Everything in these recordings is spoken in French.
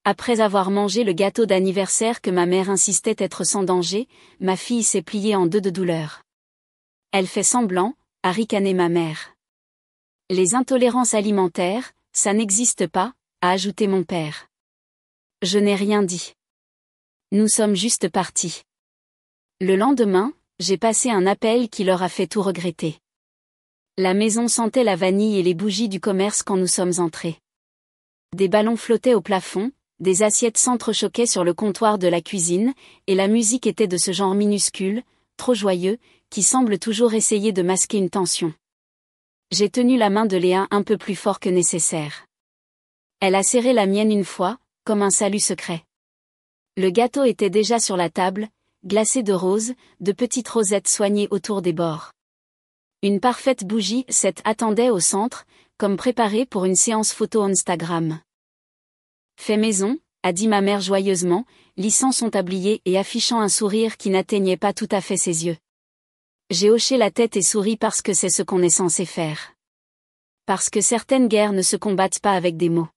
Après avoir mangé le gâteau d'anniversaire que ma mère insistait être sans danger, ma fille s'est pliée en deux de douleur. Elle fait semblant, a ricané ma mère. Les intolérances alimentaires, ça n'existe pas, a ajouté mon père. Je n'ai rien dit. Nous sommes juste partis. Le lendemain, j'ai passé un appel qui leur a fait tout regretter. La maison sentait la vanille et les bougies du commerce quand nous sommes entrés. Des ballons flottaient au plafond, des assiettes s'entrechoquaient sur le comptoir de la cuisine, et la musique était de ce genre minuscule, trop joyeux, qui semble toujours essayer de masquer une tension. J'ai tenu la main de Léa un peu plus fort que nécessaire. Elle a serré la mienne une fois, comme un salut secret. Le gâteau était déjà sur la table, glacé de roses, de petites rosettes soignées autour des bords. Une parfaite bougie set attendait au centre, comme préparée pour une séance photo Instagram. Fait maison, a dit ma mère joyeusement, lissant son tablier et affichant un sourire qui n'atteignait pas tout à fait ses yeux. J'ai hoché la tête et souri parce que c'est ce qu'on est censé faire. Parce que certaines guerres ne se combattent pas avec des mots.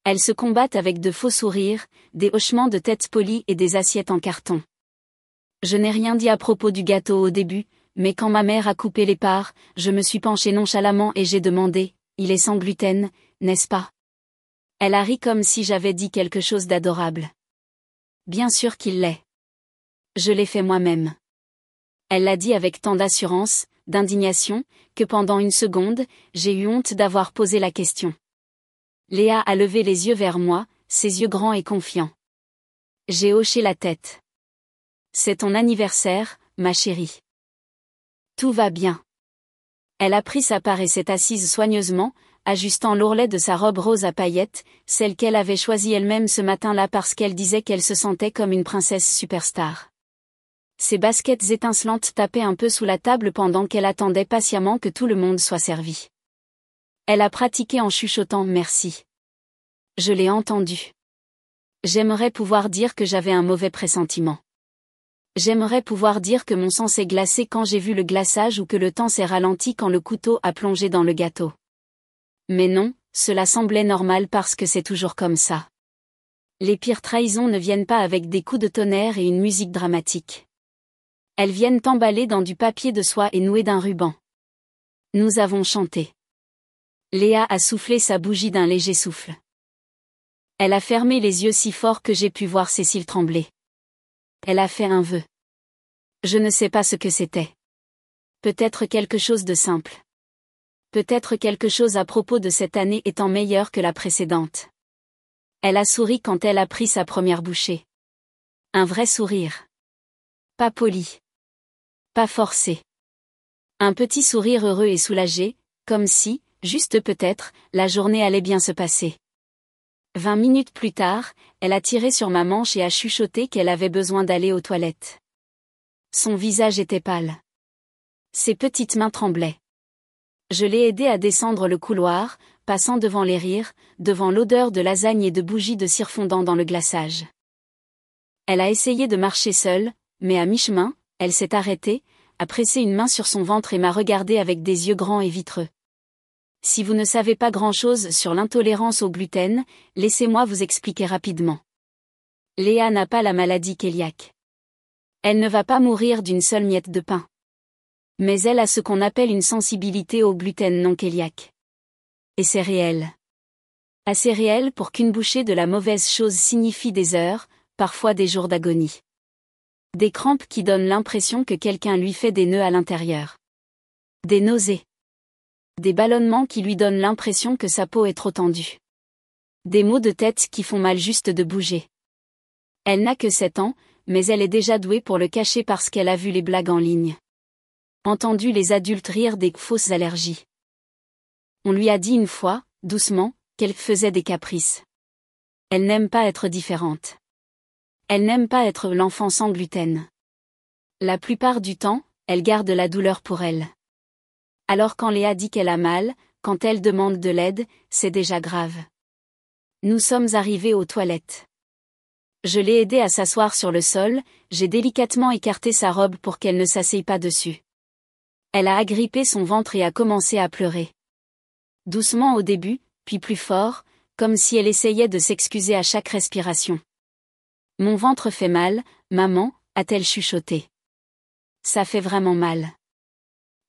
Elles se combattent avec de faux sourires, des hochements de tête polis et des assiettes en carton. Je n'ai rien dit à propos du gâteau au début, mais quand ma mère a coupé les parts, je me suis penchée nonchalamment et j'ai demandé, « Il est sans gluten, n'est-ce pas ?» Elle a ri comme si j'avais dit quelque chose d'adorable. Bien sûr qu'il l'est. Je l'ai fait moi-même. Elle l'a dit avec tant d'assurance, d'indignation, que pendant une seconde, j'ai eu honte d'avoir posé la question. Léa a levé les yeux vers moi, ses yeux grands et confiants. J'ai hoché la tête. C'est ton anniversaire, ma chérie. Tout va bien. Elle a pris sa part et s'est assise soigneusement, ajustant l'ourlet de sa robe rose à paillettes, celle qu'elle avait choisie elle-même ce matin-là parce qu'elle disait qu'elle se sentait comme une princesse superstar. Ses baskets étincelantes tapaient un peu sous la table pendant qu'elle attendait patiemment que tout le monde soit servi. Elle a pratiqué en chuchotant « merci ». Je l'ai entendu. J'aimerais pouvoir dire que j'avais un mauvais pressentiment. J'aimerais pouvoir dire que mon sang s'est glacé quand j'ai vu le glaçage ou que le temps s'est ralenti quand le couteau a plongé dans le gâteau. Mais non, cela semblait normal parce que c'est toujours comme ça. Les pires trahisons ne viennent pas avec des coups de tonnerre et une musique dramatique. Elles viennent emballées dans du papier de soie et nouées d'un ruban. Nous avons chanté. Léa a soufflé sa bougie d'un léger souffle. Elle a fermé les yeux si fort que j'ai pu voir ses cils trembler. Elle a fait un vœu. Je ne sais pas ce que c'était. Peut-être quelque chose de simple. Peut-être quelque chose à propos de cette année étant meilleure que la précédente. Elle a souri quand elle a pris sa première bouchée. Un vrai sourire. Pas poli. Pas forcé. Un petit sourire heureux et soulagé, comme si, juste peut-être, la journée allait bien se passer. 20 minutes plus tard, elle a tiré sur ma manche et a chuchoté qu'elle avait besoin d'aller aux toilettes. Son visage était pâle. Ses petites mains tremblaient. Je l'ai aidée à descendre le couloir, passant devant les rires, devant l'odeur de lasagne et de bougies de cire fondant dans le glaçage. Elle a essayé de marcher seule, mais à mi-chemin, elle s'est arrêtée, a pressé une main sur son ventre et m'a regardé avec des yeux grands et vitreux. Si vous ne savez pas grand-chose sur l'intolérance au gluten, laissez-moi vous expliquer rapidement. Léa n'a pas la maladie cœliaque. Elle ne va pas mourir d'une seule miette de pain. Mais elle a ce qu'on appelle une sensibilité au gluten non cœliaque. Et c'est réel. Assez réel pour qu'une bouchée de la mauvaise chose signifie des heures, parfois des jours d'agonie. Des crampes qui donnent l'impression que quelqu'un lui fait des nœuds à l'intérieur. Des nausées. Des ballonnements qui lui donnent l'impression que sa peau est trop tendue. Des maux de tête qui font mal juste de bouger. Elle n'a que 7 ans, mais elle est déjà douée pour le cacher parce qu'elle a vu les blagues en ligne. Entendu les adultes rire des fausses allergies. On lui a dit une fois, doucement, qu'elle faisait des caprices. Elle n'aime pas être différente. Elle n'aime pas être l'enfant sans gluten. La plupart du temps, elle garde la douleur pour elle. Alors quand Léa dit qu'elle a mal, quand elle demande de l'aide, c'est déjà grave. Nous sommes arrivés aux toilettes. Je l'ai aidée à s'asseoir sur le sol, j'ai délicatement écarté sa robe pour qu'elle ne s'asseye pas dessus. Elle a agrippé son ventre et a commencé à pleurer. Doucement au début, puis plus fort, Comme si elle essayait de s'excuser à chaque respiration. Mon ventre fait mal, maman, a-t-elle chuchoté. Ça fait vraiment mal.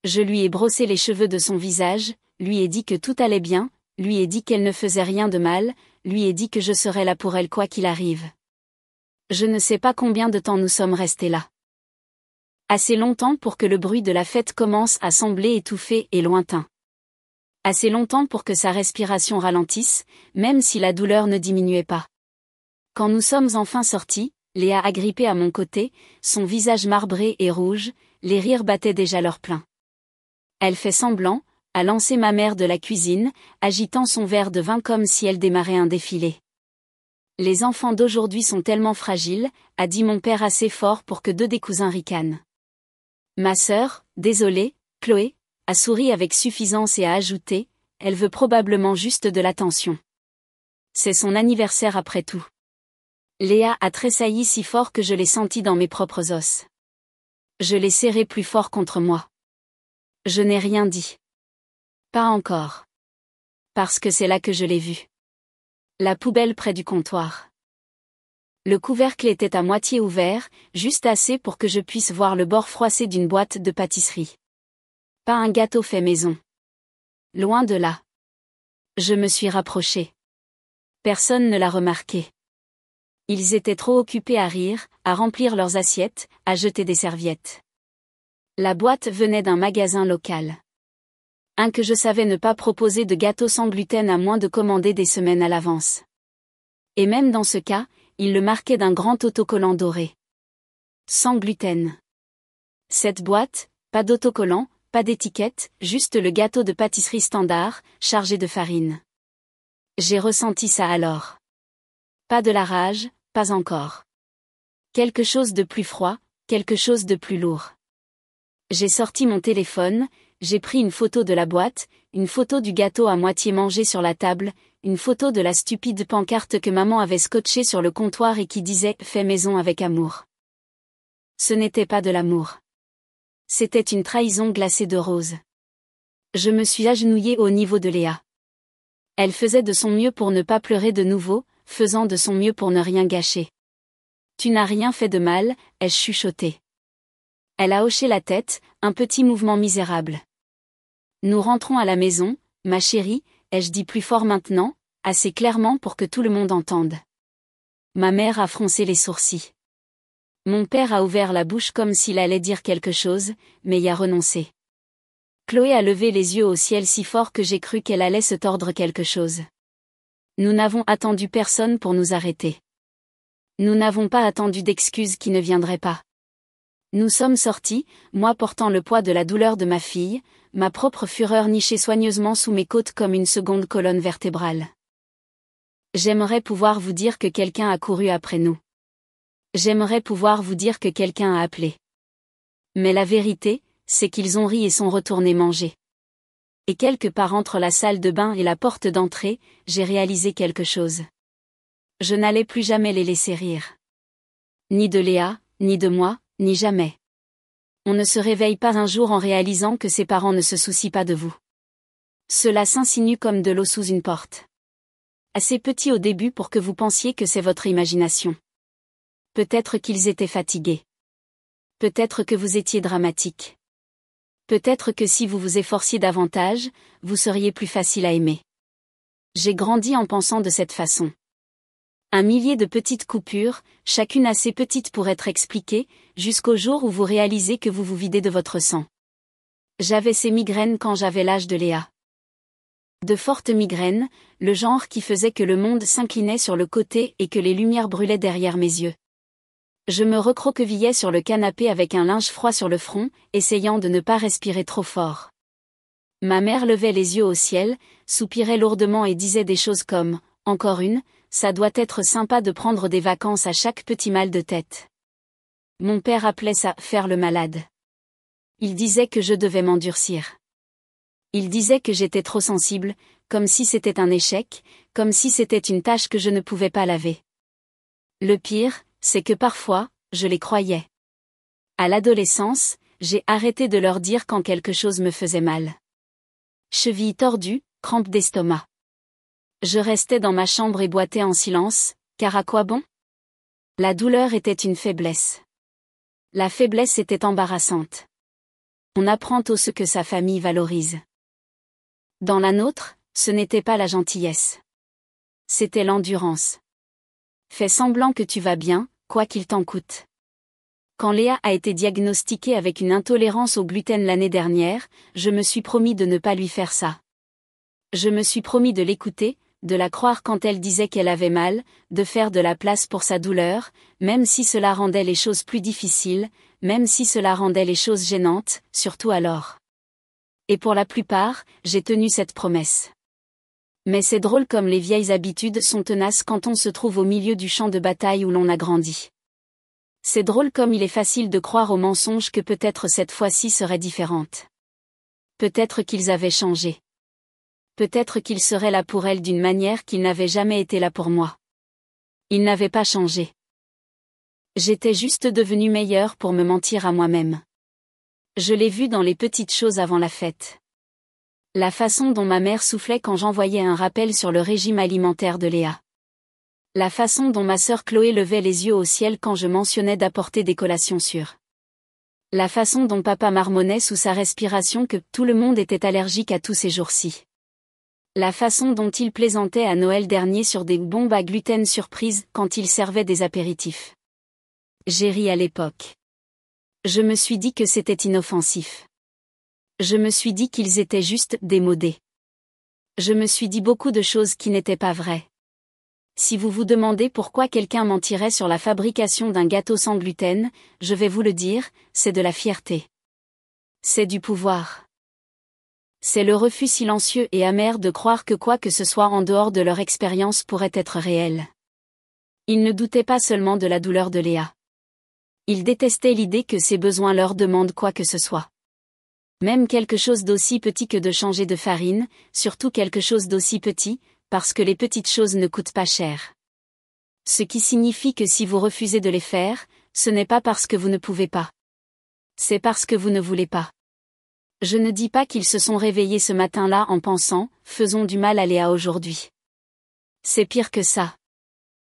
Je lui ai brossé les cheveux de son visage, lui ai dit que tout allait bien, lui ai dit qu'elle ne faisait rien de mal, lui ai dit que je serais là pour elle quoi qu'il arrive. Je ne sais pas combien de temps nous sommes restés là. Assez longtemps pour que le bruit de la fête commence à sembler étouffé et lointain. Assez longtemps pour que sa respiration ralentisse, même si la douleur ne diminuait pas. Quand nous sommes enfin sortis, Léa agrippée à mon côté, son visage marbré et rouge, les rires battaient déjà leur plein. Elle fait semblant, a lancé ma mère de la cuisine, agitant son verre de vin comme si elle démarrait un défilé. Les enfants d'aujourd'hui sont tellement fragiles, a dit mon père assez fort pour que deux des cousins ricanent. Ma sœur, désolée, Chloé, a souri avec suffisance et a ajouté, elle veut probablement juste de l'attention. C'est son anniversaire après tout. Léa a tressailli si fort que je l'ai senti dans mes propres os. Je l'ai serré plus fort contre moi. Je n'ai rien dit. Pas encore. Parce que c'est là que je l'ai vu. La poubelle près du comptoir. Le couvercle était à moitié ouvert, juste assez pour que je puisse voir le bord froissé d'une boîte de pâtisserie. Pas un gâteau fait maison. Loin de là. Je me suis rapprochée. Personne ne l'a remarqué. Ils étaient trop occupés à rire, à remplir leurs assiettes, à jeter des serviettes. La boîte venait d'un magasin local. Un que je savais ne pas proposer de gâteau sans gluten à moins de commander des semaines à l'avance. Et même dans ce cas, il le marquait d'un grand autocollant doré. Sans gluten. Cette boîte, pas d'autocollant, pas d'étiquette, juste le gâteau de pâtisserie standard, chargé de farine. J'ai ressenti ça alors. Pas de la rage, pas encore. Quelque chose de plus froid, quelque chose de plus lourd. J'ai sorti mon téléphone, j'ai pris une photo de la boîte, une photo du gâteau à moitié mangé sur la table, une photo de la stupide pancarte que maman avait scotchée sur le comptoir et qui disait « Fait maison avec amour ». Ce n'était pas de l'amour. C'était une trahison glacée de rose. Je me suis agenouillée au niveau de Léa. Elle faisait de son mieux pour ne pas pleurer de nouveau, faisant de son mieux pour ne rien gâcher. « Tu n'as rien fait de mal », ai-je chuchoté. Elle a hoché la tête, un petit mouvement misérable. Nous rentrons à la maison, ma chérie, ai-je dit plus fort maintenant, assez clairement pour que tout le monde entende. Ma mère a froncé les sourcils. Mon père a ouvert la bouche comme s'il allait dire quelque chose, mais y a renoncé. Chloé a levé les yeux au ciel si fort que j'ai cru qu'elle allait se tordre quelque chose. Nous n'avons attendu personne pour nous arrêter. Nous n'avons pas attendu d'excuses qui ne viendraient pas. Nous sommes sortis, moi portant le poids de la douleur de ma fille, ma propre fureur nichée soigneusement sous mes côtes comme une seconde colonne vertébrale. J'aimerais pouvoir vous dire que quelqu'un a couru après nous. J'aimerais pouvoir vous dire que quelqu'un a appelé. Mais la vérité, c'est qu'ils ont ri et sont retournés manger. Et quelque part entre la salle de bain et la porte d'entrée, j'ai réalisé quelque chose. Je n'allais plus jamais les laisser rire. Ni de Léa, ni de moi, ni jamais. On ne se réveille pas un jour en réalisant que ses parents ne se soucient pas de vous. Cela s'insinue comme de l'eau sous une porte. Assez petit au début pour que vous pensiez que c'est votre imagination. Peut-être qu'ils étaient fatigués. Peut-être que vous étiez dramatique. Peut-être que si vous vous efforciez davantage, vous seriez plus facile à aimer. J'ai grandi en pensant de cette façon. Un millier de petites coupures, chacune assez petite pour être expliquée, jusqu'au jour où vous réalisez que vous vous videz de votre sang. J'avais ces migraines quand j'avais l'âge de Léa. De fortes migraines, le genre qui faisait que le monde s'inclinait sur le côté et que les lumières brûlaient derrière mes yeux. Je me recroquevillais sur le canapé avec un linge froid sur le front, essayant de ne pas respirer trop fort. Ma mère levait les yeux au ciel, soupirait lourdement et disait des choses comme « Encore une ». Ça doit être sympa de prendre des vacances à chaque petit mal de tête. Mon père appelait ça « faire le malade ». Il disait que je devais m'endurcir. Il disait que j'étais trop sensible, comme si c'était un échec, comme si c'était une tâche que je ne pouvais pas laver. Le pire, c'est que parfois, je les croyais. À l'adolescence, j'ai arrêté de leur dire quand quelque chose me faisait mal. Cheville tordue, crampe d'estomac. Je restais dans ma chambre et boitais en silence, car à quoi bon? La douleur était une faiblesse. La faiblesse était embarrassante. On apprend tôt ce que sa famille valorise. Dans la nôtre, ce n'était pas la gentillesse. C'était l'endurance. Fais semblant que tu vas bien, quoi qu'il t'en coûte. Quand Léa a été diagnostiquée avec une intolérance au gluten l'année dernière, je me suis promis de ne pas lui faire ça. Je me suis promis de l'écouter, de la croire quand elle disait qu'elle avait mal, de faire de la place pour sa douleur, même si cela rendait les choses plus difficiles, même si cela rendait les choses gênantes, surtout alors. Et pour la plupart, j'ai tenu cette promesse. Mais c'est drôle comme les vieilles habitudes sont tenaces quand on se trouve au milieu du champ de bataille où l'on a grandi. C'est drôle comme il est facile de croire aux mensonges que peut-être cette fois-ci serait différente. Peut-être qu'ils avaient changé. Peut-être qu'ils seraient là pour elle d'une manière qu'ils n'avaient jamais été là pour moi. Ils n'avaient pas changé. J'étais juste devenue meilleure pour me mentir à moi-même. Je l'ai vu dans les petites choses avant la fête. La façon dont ma mère soufflait quand j'envoyais un rappel sur le régime alimentaire de Léa. La façon dont ma sœur Chloé levait les yeux au ciel quand je mentionnais d'apporter des collations sûres. La façon dont papa marmonnait sous sa respiration que tout le monde était allergique à tous ces jours-ci. La façon dont il plaisantait à Noël dernier sur des bombes à gluten surprises quand il servait des apéritifs. J'ai ri à l'époque. Je me suis dit que c'était inoffensif. Je me suis dit qu'ils étaient juste démodés. Je me suis dit beaucoup de choses qui n'étaient pas vraies. Si vous vous demandez pourquoi quelqu'un mentirait sur la fabrication d'un gâteau sans gluten, je vais vous le dire, c'est de la fierté. C'est du pouvoir. C'est le refus silencieux et amer de croire que quoi que ce soit en dehors de leur expérience pourrait être réel. Ils ne doutaient pas seulement de la douleur de Léa. Ils détestaient l'idée que ses besoins leur demandent quoi que ce soit. Même quelque chose d'aussi petit que de changer de farine, surtout quelque chose d'aussi petit, parce que les petites choses ne coûtent pas cher. Ce qui signifie que si vous refusez de les faire, ce n'est pas parce que vous ne pouvez pas. C'est parce que vous ne voulez pas. Je ne dis pas qu'ils se sont réveillés ce matin-là en pensant « faisons du mal à Léa aujourd'hui ». C'est pire que ça.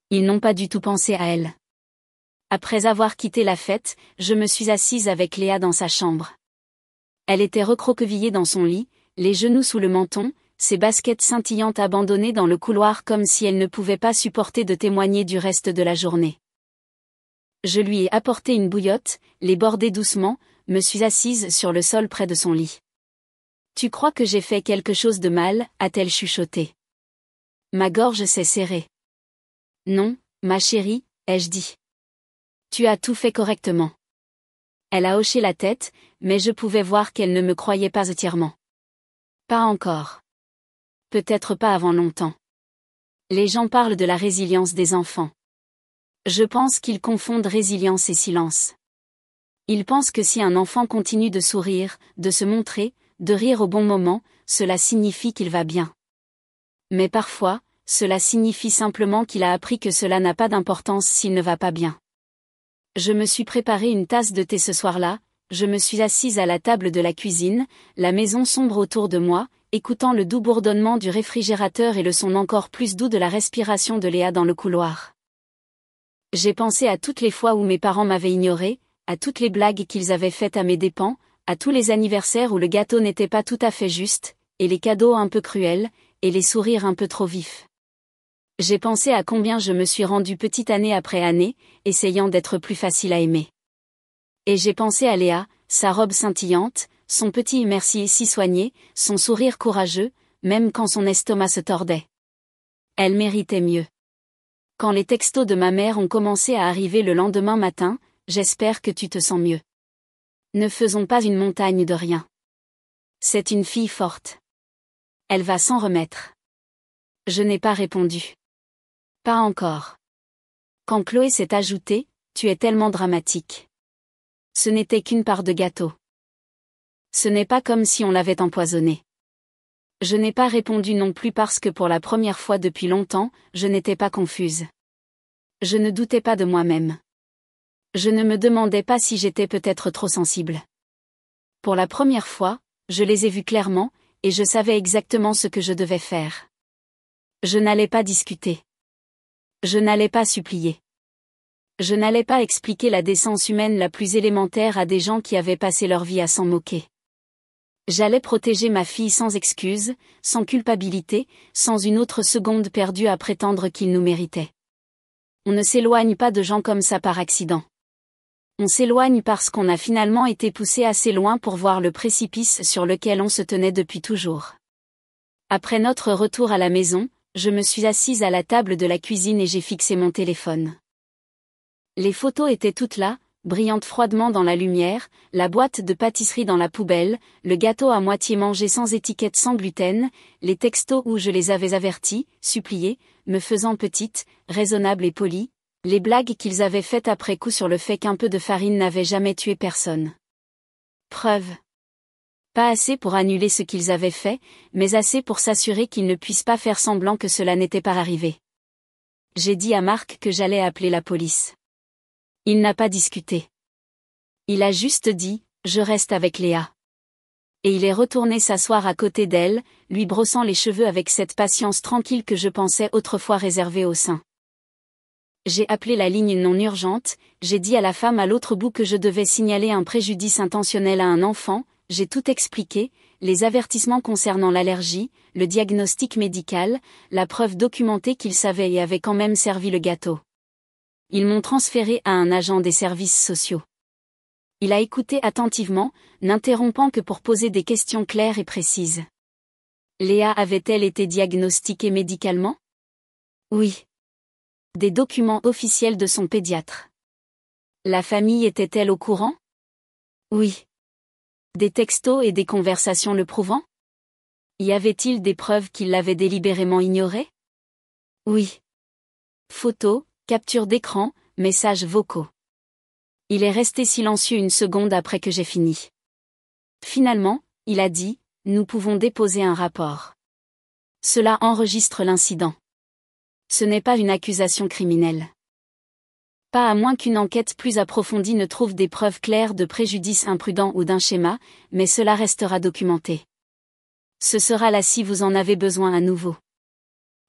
Ils n'ont pas du tout pensé à elle. Après avoir quitté la fête, je me suis assise avec Léa dans sa chambre. Elle était recroquevillée dans son lit, les genoux sous le menton, ses baskets scintillantes abandonnées dans le couloir comme si elle ne pouvait pas supporter de témoigner du reste de la journée. Je lui ai apporté une bouillotte, l'ai bordée doucement, me suis assise sur le sol près de son lit. « Tu crois que j'ai fait quelque chose de mal ?» a-t-elle chuchoté. Ma gorge s'est serrée. « Non, ma chérie » ai-je dit. « Tu as tout fait correctement. » Elle a hoché la tête, mais je pouvais voir qu'elle ne me croyait pas entièrement. Pas encore. Peut-être pas avant longtemps. Les gens parlent de la résilience des enfants. Je pense qu'ils confondent résilience et silence. Ils pensent que si un enfant continue de sourire, de se montrer, de rire au bon moment, cela signifie qu'il va bien. Mais parfois, cela signifie simplement qu'il a appris que cela n'a pas d'importance s'il ne va pas bien. Je me suis préparé une tasse de thé ce soir-là, je me suis assise à la table de la cuisine, la maison sombre autour de moi, écoutant le doux bourdonnement du réfrigérateur et le son encore plus doux de la respiration de Léa dans le couloir. J'ai pensé à toutes les fois où mes parents m'avaient ignoré, à toutes les blagues qu'ils avaient faites à mes dépens, à tous les anniversaires où le gâteau n'était pas tout à fait juste, et les cadeaux un peu cruels, et les sourires un peu trop vifs. J'ai pensé à combien je me suis rendue petite année après année, essayant d'être plus facile à aimer. Et j'ai pensé à Léa, sa robe scintillante, son petit merci si soigné, son sourire courageux, même quand son estomac se tordait. Elle méritait mieux. Quand les textos de ma mère ont commencé à arriver le lendemain matin, j'espère que tu te sens mieux. Ne faisons pas une montagne de rien. C'est une fille forte. Elle va s'en remettre. Je n'ai pas répondu. Pas encore. Quand Chloé s'est ajoutée, tu es tellement dramatique. Ce n'était qu'une part de gâteau. Ce n'est pas comme si on l'avait empoisonné. Je n'ai pas répondu non plus parce que pour la première fois depuis longtemps, je n'étais pas confuse. Je ne doutais pas de moi-même. Je ne me demandais pas si j'étais peut-être trop sensible. Pour la première fois, je les ai vus clairement, et je savais exactement ce que je devais faire. Je n'allais pas discuter. Je n'allais pas supplier. Je n'allais pas expliquer la décence humaine la plus élémentaire à des gens qui avaient passé leur vie à s'en moquer. J'allais protéger ma fille sans excuse, sans culpabilité, sans une autre seconde perdue à prétendre qu'il nous méritait. On ne s'éloigne pas de gens comme ça par accident. On s'éloigne parce qu'on a finalement été poussé assez loin pour voir le précipice sur lequel on se tenait depuis toujours. Après notre retour à la maison, je me suis assise à la table de la cuisine et j'ai fixé mon téléphone. Les photos étaient toutes là, brillantes froidement dans la lumière, la boîte de pâtisserie dans la poubelle, le gâteau à moitié mangé sans étiquette sans gluten, les textos où je les avais avertis, suppliés, me faisant petite, raisonnable et polie, les blagues qu'ils avaient faites après coup sur le fait qu'un peu de farine n'avait jamais tué personne. Preuve. Pas assez pour annuler ce qu'ils avaient fait, mais assez pour s'assurer qu'ils ne puissent pas faire semblant que cela n'était pas arrivé. J'ai dit à Marc que j'allais appeler la police. Il n'a pas discuté. Il a juste dit, je reste avec Léa. Et il est retourné s'asseoir à côté d'elle, lui brossant les cheveux avec cette patience tranquille que je pensais autrefois réservée aux saints. J'ai appelé la ligne non urgente, j'ai dit à la femme à l'autre bout que je devais signaler un préjudice intentionnel à un enfant, j'ai tout expliqué, les avertissements concernant l'allergie, le diagnostic médical, la preuve documentée qu'ils savaient et avaient quand même servi le gâteau. Ils m'ont transféré à un agent des services sociaux. Il a écouté attentivement, n'interrompant que pour poser des questions claires et précises. Léa avait-elle été diagnostiquée médicalement? Oui. Des documents officiels de son pédiatre. La famille était-elle au courant? Oui. Des textos et des conversations le prouvant? Y avait-il des preuves qu'il l'avait délibérément ignoré? Oui. Photos, capture d'écran, messages vocaux. Il est resté silencieux une seconde après que j'ai fini. Finalement, il a dit, nous pouvons déposer un rapport. Cela enregistre l'incident. Ce n'est pas une accusation criminelle. Pas à moins qu'une enquête plus approfondie ne trouve des preuves claires de préjudice imprudent ou d'un schéma, mais cela restera documenté. Ce sera là si vous en avez besoin à nouveau.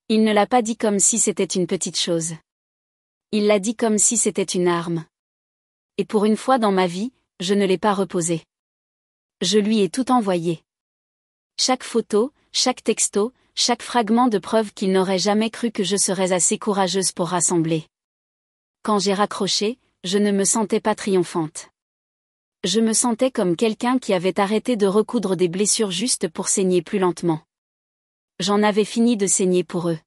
Il ne l'a pas dit comme si c'était une petite chose. Il l'a dit comme si c'était une arme. Et pour une fois dans ma vie, je ne l'ai pas reposé. Je lui ai tout envoyé. Chaque photo, chaque texto, chaque fragment de preuve qu'il n'aurait jamais cru que je serais assez courageuse pour rassembler. Quand j'ai raccroché, je ne me sentais pas triomphante. Je me sentais comme quelqu'un qui avait arrêté de recoudre des blessures juste pour saigner plus lentement. J'en avais fini de saigner pour eux.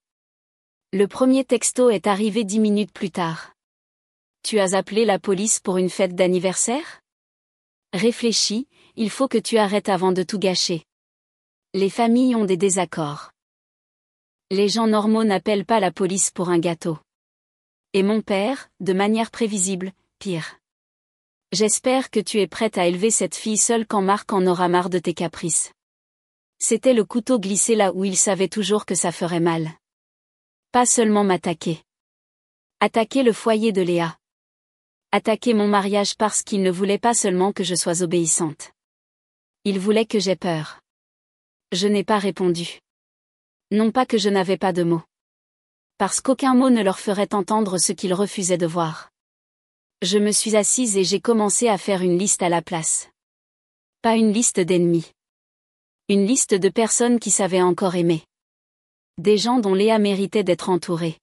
Le premier texto est arrivé 10 minutes plus tard. Tu as appelé la police pour une fête d'anniversaire? Réfléchis, il faut que tu arrêtes avant de tout gâcher. Les familles ont des désaccords. Les gens normaux n'appellent pas la police pour un gâteau. Et mon père, de manière prévisible, pire. J'espère que tu es prête à élever cette fille seule quand Marc en aura marre de tes caprices. C'était le couteau glissé là où il savait toujours que ça ferait mal. Pas seulement m'attaquer. Attaquer le foyer de Léa. Attaquer mon mariage parce qu'il ne voulait pas seulement que je sois obéissante. Il voulait que j'aie peur. Je n'ai pas répondu. Non pas que je n'avais pas de mots. Parce qu'aucun mot ne leur ferait entendre ce qu'ils refusaient de voir. Je me suis assise et j'ai commencé à faire une liste à la place. Pas une liste d'ennemis. Une liste de personnes qui savaient encore aimer. Des gens dont Léa méritait d'être entourée.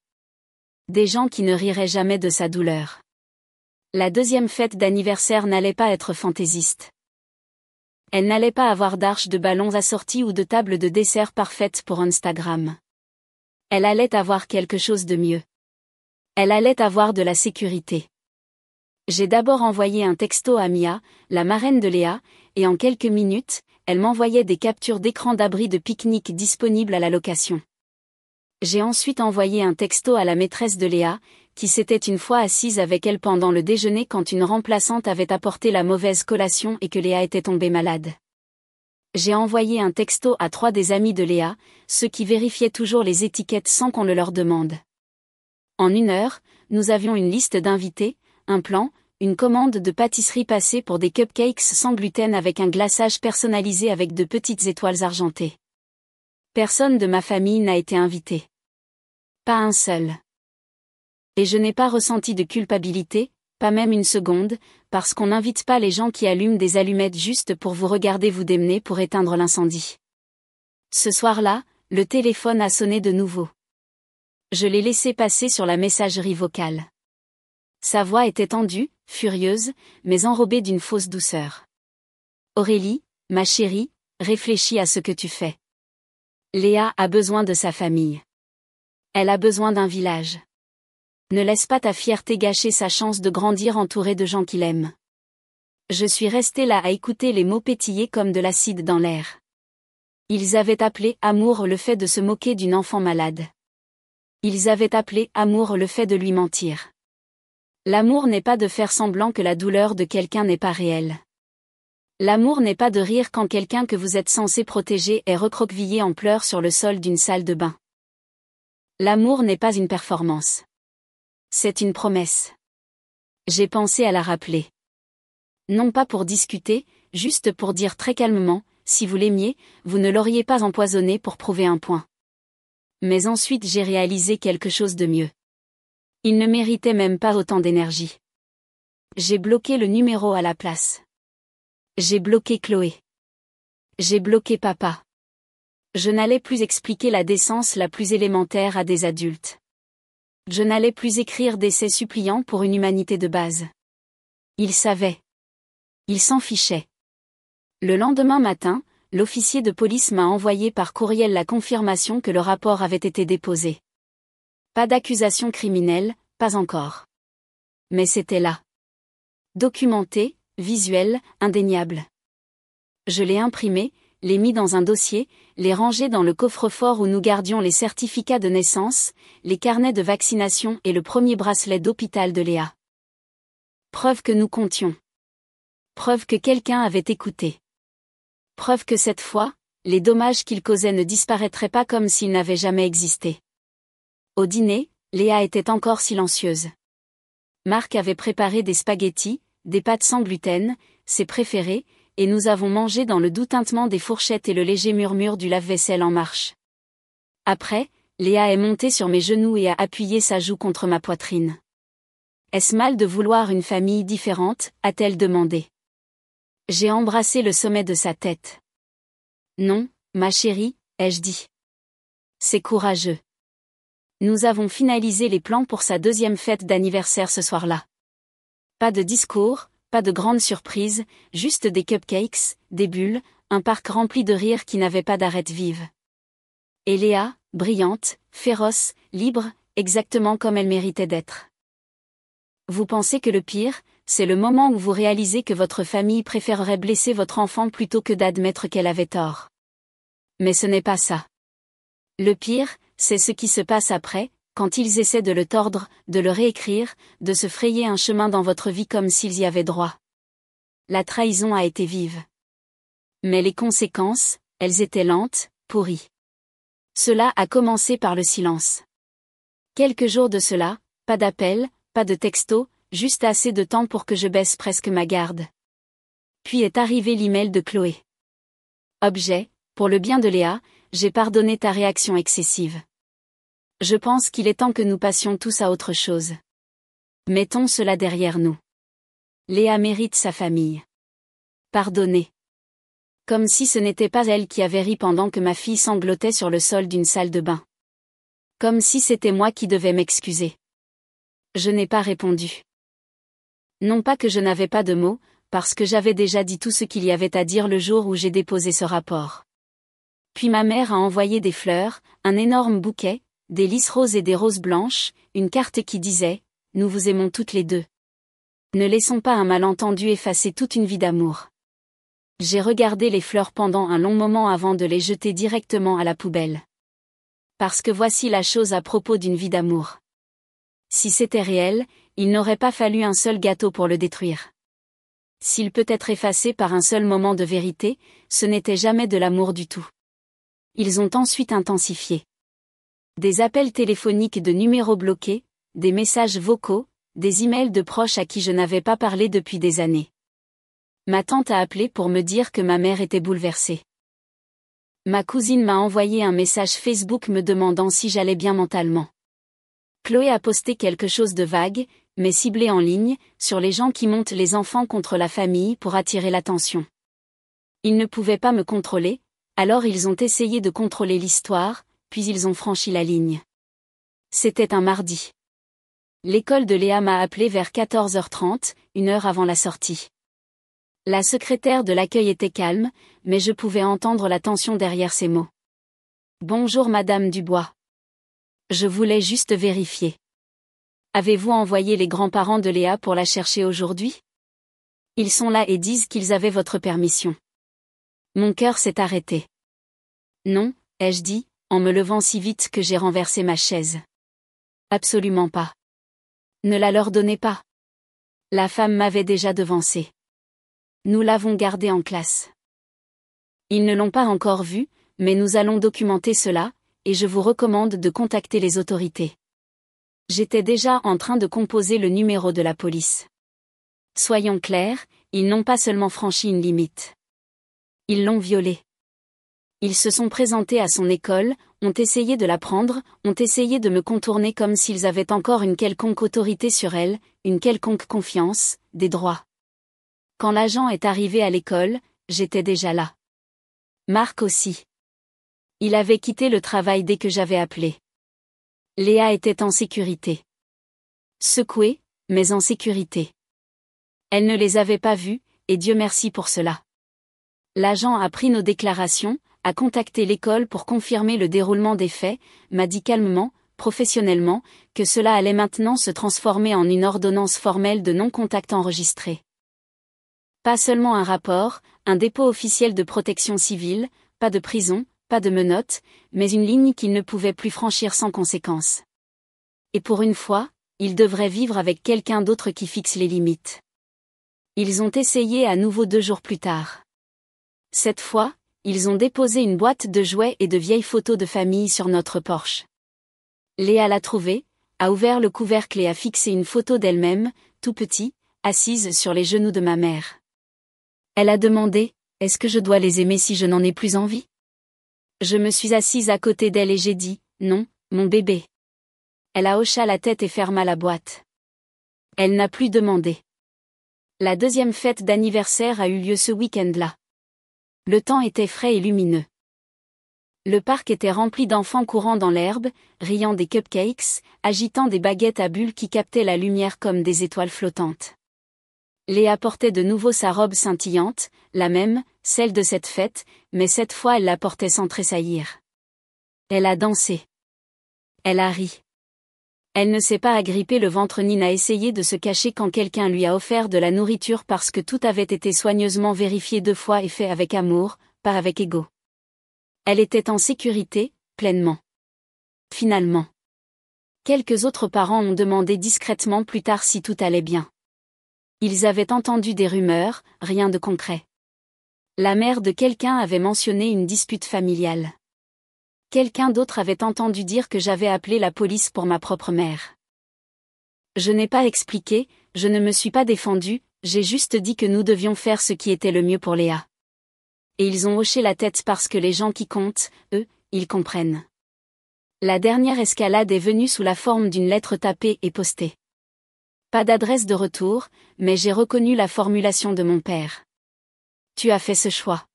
Des gens qui ne riraient jamais de sa douleur. La deuxième fête d'anniversaire n'allait pas être fantaisiste. Elle n'allait pas avoir d'arche de ballons assorties ou de table de dessert parfaite pour Instagram. Elle allait avoir quelque chose de mieux. Elle allait avoir de la sécurité. J'ai d'abord envoyé un texto à Mia, la marraine de Léa, et en quelques minutes, elle m'envoyait des captures d'écran d'abris de pique-nique disponibles à la location. J'ai ensuite envoyé un texto à la maîtresse de Léa, qui s'était une fois assise avec elle pendant le déjeuner quand une remplaçante avait apporté la mauvaise collation et que Léa était tombée malade. J'ai envoyé un texto à 3 des amis de Léa, ceux qui vérifiaient toujours les étiquettes sans qu'on le leur demande. En 1 heure, nous avions une liste d'invités, un plan, une commande de pâtisserie passée pour des cupcakes sans gluten avec un glaçage personnalisé avec de petites étoiles argentées. Personne de ma famille n'a été invité. Pas un seul. Et je n'ai pas ressenti de culpabilité, pas même une seconde, parce qu'on n'invite pas les gens qui allument des allumettes juste pour vous regarder vous démener pour éteindre l'incendie. Ce soir-là, le téléphone a sonné de nouveau. Je l'ai laissé passer sur la messagerie vocale. Sa voix était tendue, furieuse, mais enrobée d'une fausse douceur. Aurélie, ma chérie, réfléchis à ce que tu fais. Léa a besoin de sa famille. Elle a besoin d'un village. Ne laisse pas ta fierté gâcher sa chance de grandir entourée de gens qui l'aiment. Je suis restée là à écouter les mots pétiller comme de l'acide dans l'air. Ils avaient appelé amour le fait de se moquer d'une enfant malade. Ils avaient appelé amour le fait de lui mentir. L'amour n'est pas de faire semblant que la douleur de quelqu'un n'est pas réelle. L'amour n'est pas de rire quand quelqu'un que vous êtes censé protéger est recroquevillé en pleurs sur le sol d'une salle de bain. L'amour n'est pas une performance. C'est une promesse. J'ai pensé à la rappeler. Non pas pour discuter, juste pour dire très calmement, si vous l'aimiez, vous ne l'auriez pas empoisonné pour prouver un point. Mais ensuite j'ai réalisé quelque chose de mieux. Il ne méritait même pas autant d'énergie. J'ai bloqué le numéro à la place. J'ai bloqué Chloé. J'ai bloqué papa. Je n'allais plus expliquer la décence la plus élémentaire à des adultes. Je n'allais plus écrire d'essais suppliants pour une humanité de base. Il savait. Il s'en fichait. Le lendemain matin, l'officier de police m'a envoyé par courriel la confirmation que le rapport avait été déposé. Pas d'accusation criminelle, pas encore. Mais c'était là. Documenté, visuel, indéniable. Je l'ai imprimé, l'ai mis dans un dossier, l'ai rangé dans le coffre-fort où nous gardions les certificats de naissance, les carnets de vaccination et le premier bracelet d'hôpital de Léa. Preuve que nous comptions. Preuve que quelqu'un avait écouté. Preuve que cette fois, les dommages qu'il causait ne disparaîtraient pas comme s'ils n'avaient jamais existé. Au dîner, Léa était encore silencieuse. Marc avait préparé des spaghettis, des pâtes sans gluten, ses préférées, et nous avons mangé dans le doux tintement des fourchettes et le léger murmure du lave-vaisselle en marche. Après, Léa est montée sur mes genoux et a appuyé sa joue contre ma poitrine. « Est-ce mal de vouloir une famille différente ?» a-t-elle demandé. J'ai embrassé le sommet de sa tête. « Non, ma chérie », ai-je dit. « C'est courageux. » Nous avons finalisé les plans pour sa deuxième fête d'anniversaire ce soir-là. Pas de discours, pas de grande surprise, juste des cupcakes, des bulles, un parc rempli de rires qui n'avait pas d'arête vive. Et Léa, brillante, féroce, libre, exactement comme elle méritait d'être. Vous pensez que le pire, c'est le moment où vous réalisez que votre famille préférerait blesser votre enfant plutôt que d'admettre qu'elle avait tort. Mais ce n'est pas ça. Le pire, c'est ce qui se passe après, quand ils essaient de le tordre, de le réécrire, de se frayer un chemin dans votre vie comme s'ils y avaient droit. La trahison a été vive. Mais les conséquences, elles étaient lentes, pourries. Cela a commencé par le silence. Quelques jours de cela, pas d'appel, pas de texto, juste assez de temps pour que je baisse presque ma garde. Puis est arrivé l'email de Chloé. Objet, pour le bien de Léa, j'ai pardonné ta réaction excessive. Je pense qu'il est temps que nous passions tous à autre chose. Mettons cela derrière nous. Léa mérite sa famille. Pardonner. Comme si ce n'était pas elle qui avait ri pendant que ma fille sanglotait sur le sol d'une salle de bain. Comme si c'était moi qui devais m'excuser. Je n'ai pas répondu. Non pas que je n'avais pas de mots, parce que j'avais déjà dit tout ce qu'il y avait à dire le jour où j'ai déposé ce rapport. Puis ma mère a envoyé des fleurs, un énorme bouquet, des lys roses et des roses blanches, une carte qui disait « Nous vous aimons toutes les deux. Ne laissons pas un malentendu effacer toute une vie d'amour. » J'ai regardé les fleurs pendant un long moment avant de les jeter directement à la poubelle. Parce que voici la chose à propos d'une vie d'amour. Si c'était réel, il n'aurait pas fallu un seul gâteau pour le détruire. S'il peut être effacé par un seul moment de vérité, ce n'était jamais de l'amour du tout. Ils ont ensuite intensifié. Des appels téléphoniques de numéros bloqués, des messages vocaux, des emails de proches à qui je n'avais pas parlé depuis des années. Ma tante a appelé pour me dire que ma mère était bouleversée. Ma cousine m'a envoyé un message Facebook me demandant si j'allais bien mentalement. Chloé a posté quelque chose de vague, mais ciblé en ligne, sur les gens qui montent les enfants contre la famille pour attirer l'attention. Ils ne pouvaient pas me contrôler, alors ils ont essayé de contrôler l'histoire, puis ils ont franchi la ligne. C'était un mardi. L'école de Léa m'a appelé vers 14h30, une heure avant la sortie. La secrétaire de l'accueil était calme, mais je pouvais entendre la tension derrière ses mots. « Bonjour Madame Dubois. Je voulais juste vérifier. Avez-vous envoyé les grands-parents de Léa pour la chercher aujourd'hui? Ils sont là et disent qu'ils avaient votre permission. » Mon cœur s'est arrêté. « Non, ai-je dit, en me levant si vite que j'ai renversé ma chaise. Absolument pas. Ne la leur donnez pas. La femme m'avait déjà devancé. Nous l'avons gardée en classe. Ils ne l'ont pas encore vue, mais nous allons documenter cela, et je vous recommande de contacter les autorités. J'étais déjà en train de composer le numéro de la police. Soyons clairs, ils n'ont pas seulement franchi une limite. Ils l'ont violée. Ils se sont présentés à son école, ont essayé de la prendre, ont essayé de me contourner comme s'ils avaient encore une quelconque autorité sur elle, une quelconque confiance, des droits. Quand l'agent est arrivé à l'école, j'étais déjà là. Marc aussi. Il avait quitté le travail dès que j'avais appelé. Léa était en sécurité. Secouée, mais en sécurité. Elle ne les avait pas vus, et Dieu merci pour cela. L'agent a pris nos déclarations, a contacté l'école pour confirmer le déroulement des faits, m'a dit calmement, professionnellement, que cela allait maintenant se transformer en une ordonnance formelle de non-contact enregistrée. Pas seulement un rapport, un dépôt officiel de protection civile, pas de prison, pas de menottes, mais une ligne qu'il ne pouvait plus franchir sans conséquence. Et pour une fois, il devrait vivre avec quelqu'un d'autre qui fixe les limites. Ils ont essayé à nouveau 2 jours plus tard. Cette fois, ils ont déposé une boîte de jouets et de vieilles photos de famille sur notre porche. Léa l'a trouvée, a ouvert le couvercle et a fixé une photo d'elle-même, tout petit, assise sur les genoux de ma mère. Elle a demandé, « Est-ce que je dois les aimer si je n'en ai plus envie ?» Je me suis assise à côté d'elle et j'ai dit, « Non, mon bébé. » Elle a hoché la tête et ferma la boîte. Elle n'a plus demandé. La 2e fête d'anniversaire a eu lieu ce week-end-là. Le temps était frais et lumineux. Le parc était rempli d'enfants courant dans l'herbe, riant des cupcakes, agitant des baguettes à bulles qui captaient la lumière comme des étoiles flottantes. Léa portait de nouveau sa robe scintillante, la même, celle de cette fête, mais cette fois elle la portait sans tressaillir. Elle a dansé. Elle a ri. Elle ne s'est pas agrippé le ventre ni n'a essayé de se cacher quand quelqu'un lui a offert de la nourriture parce que tout avait été soigneusement vérifié 2 fois et fait avec amour, pas avec ego. Elle était en sécurité, pleinement. Finalement. Quelques autres parents ont demandé discrètement plus tard si tout allait bien. Ils avaient entendu des rumeurs, rien de concret. La mère de quelqu'un avait mentionné une dispute familiale. Quelqu'un d'autre avait entendu dire que j'avais appelé la police pour ma propre mère. Je n'ai pas expliqué, je ne me suis pas défendue, j'ai juste dit que nous devions faire ce qui était le mieux pour Léa. Et ils ont hoché la tête parce que les gens qui comptent, eux, ils comprennent. La dernière escalade est venue sous la forme d'une lettre tapée et postée. Pas d'adresse de retour, mais j'ai reconnu la formulation de mon père. Tu as fait ce choix.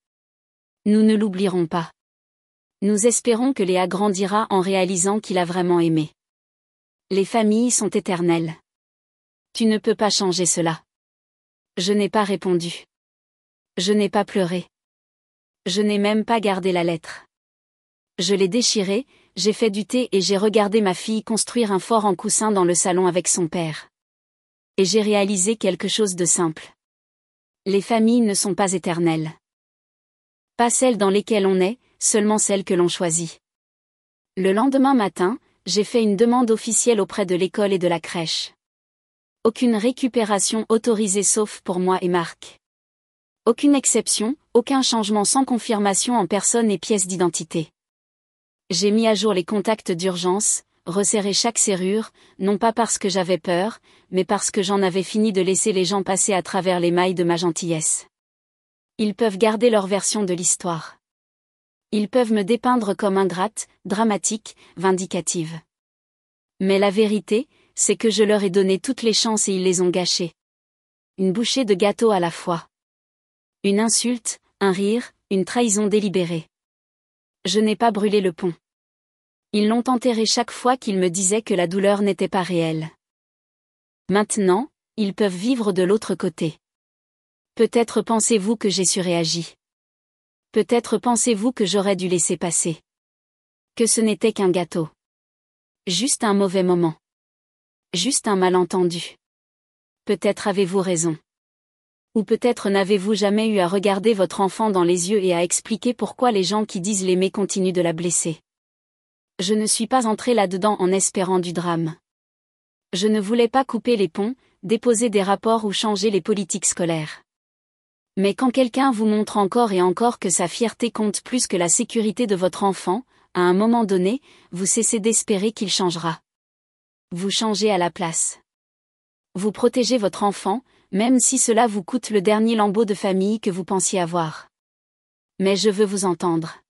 Nous ne l'oublierons pas. Nous espérons que Léa grandira en réalisant qu'il a vraiment aimé. Les familles sont éternelles. Tu ne peux pas changer cela. Je n'ai pas répondu. Je n'ai pas pleuré. Je n'ai même pas gardé la lettre. Je l'ai déchirée, j'ai fait du thé et j'ai regardé ma fille construire un fort en coussin dans le salon avec son père. Et j'ai réalisé quelque chose de simple. Les familles ne sont pas éternelles. Pas celles dans lesquelles on est, seulement celles que l'on choisit. Le lendemain matin, j'ai fait une demande officielle auprès de l'école et de la crèche. Aucune récupération autorisée sauf pour moi et Marc. Aucune exception, aucun changement sans confirmation en personne et pièce d'identité. J'ai mis à jour les contacts d'urgence, resserré chaque serrure, non pas parce que j'avais peur, mais parce que j'en avais fini de laisser les gens passer à travers les mailles de ma gentillesse. Ils peuvent garder leur version de l'histoire. Ils peuvent me dépeindre comme ingrate, dramatique, vindicative. Mais la vérité, c'est que je leur ai donné toutes les chances et ils les ont gâchées. Une bouchée de gâteau à la fois. Une insulte, un rire, une trahison délibérée. Je n'ai pas brûlé le pont. Ils l'ont enterré chaque fois qu'ils me disaient que la douleur n'était pas réelle. Maintenant, ils peuvent vivre de l'autre côté. Peut-être pensez-vous que j'ai surréagi. Peut-être pensez-vous que j'aurais dû laisser passer. Que ce n'était qu'un gâteau. Juste un mauvais moment. Juste un malentendu. Peut-être avez-vous raison. Ou peut-être n'avez-vous jamais eu à regarder votre enfant dans les yeux et à expliquer pourquoi les gens qui disent l'aimer continuent de la blesser. Je ne suis pas entrée là-dedans en espérant du drame. Je ne voulais pas couper les ponts, déposer des rapports ou changer les politiques scolaires. Mais quand quelqu'un vous montre encore et encore que sa fierté compte plus que la sécurité de votre enfant, à un moment donné, vous cessez d'espérer qu'il changera. Vous changez à la place. Vous protégez votre enfant, même si cela vous coûte le dernier lambeau de famille que vous pensiez avoir. Mais je veux vous entendre.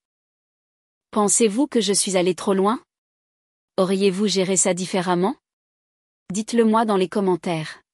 Pensez-vous que je suis allé trop loin? Auriez-vous géré ça différemment? Dites-le moi dans les commentaires.